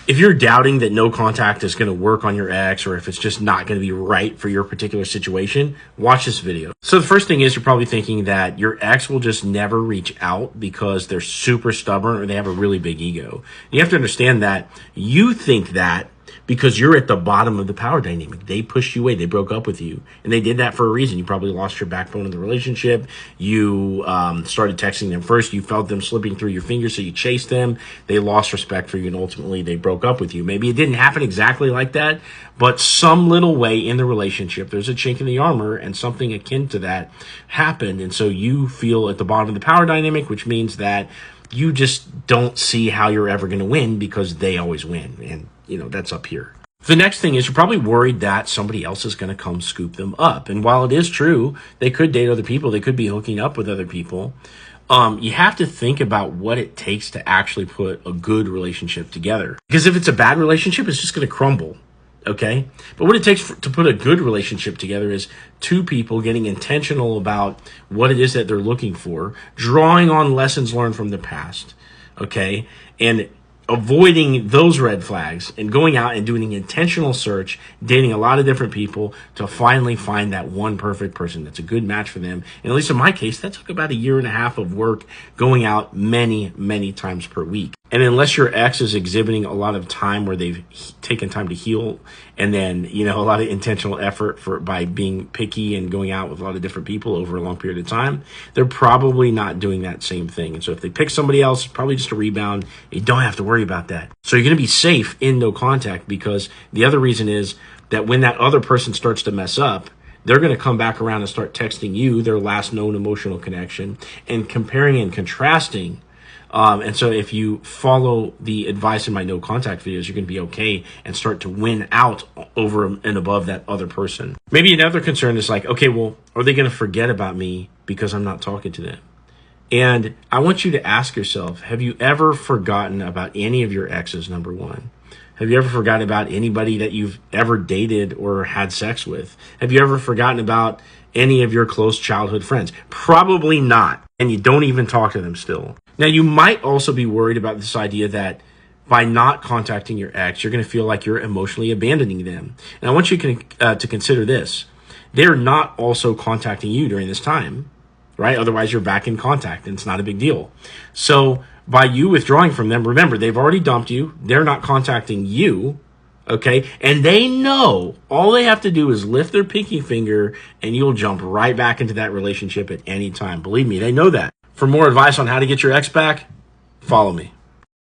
If you're doubting that no contact is going to work on your ex, or if it's just not going to be right for your particular situation, watch this video. So the first thing is, you're probably thinking that your ex will just never reach out because they're super stubborn or they have a really big ego. You have to understand that you think that because you're at the bottom of the power dynamic. They pushed you away. They broke up with you. And they did that for a reason. You probably lost your backbone in the relationship. You started texting them first. You felt them slipping through your fingers, so you chased them. They lost respect for you, and ultimately they broke up with you. Maybe it didn't happen exactly like that, but some little way in the relationship, there's a chink in the armor, and something akin to that happened. And so you feel at the bottom of the power dynamic, which means that you just don't see how you're ever going to win because they always win. And that's up here. The next thing is, you're probably worried that somebody else is going to come scoop them up. And while it is true, they could date other people, they could be hooking up with other people. You have to think about what it takes to actually put a good relationship together. Because if it's a bad relationship, it's just going to crumble. Okay? But what it takes to put a good relationship together is two people getting intentional about what it is that they're looking for, drawing on lessons learned from the past. Okay? And avoiding those red flags and going out and doing an intentional search, dating a lot of different people to finally find that one perfect person that's a good match for them. And at least in my case, that took about 1.5 years of work, going out many, many times per week. And unless your ex is exhibiting a lot of time where they've taken time to heal, and then, a lot of intentional effort by being picky and going out with a lot of different people over a long period of time, they're probably not doing that same thing. And so if they pick somebody else, it's probably just a rebound. You don't have to worry about that. So you're going to be safe in no contact, because the other reason is that when that other person starts to mess up, they're going to come back around and start texting you their last known emotional connection and comparing and contrasting. And so if you follow the advice in my no contact videos, you're going to be okay and start to win out over and above that other person. Maybe another concern is like, okay, well, are they going to forget about me because I'm not talking to them? And I want you to ask yourself, have you ever forgotten about any of your exes, number one? Have you ever forgotten about anybody that you've ever dated or had sex with? Have you ever forgotten about any of your close childhood friends? Probably not. And you don't even talk to them still. Now, you might also be worried about this idea that by not contacting your ex, you're going to feel like you're emotionally abandoning them. And I want you to consider this. They're not also contacting you during this time, right? Otherwise, you're back in contact, and it's not a big deal. So by you withdrawing from them, remember, they've already dumped you. They're not contacting you, okay? And they know all they have to do is lift their pinky finger, and you'll jump right back into that relationship at any time. Believe me, they know that. For more advice on how to get your ex back, follow me.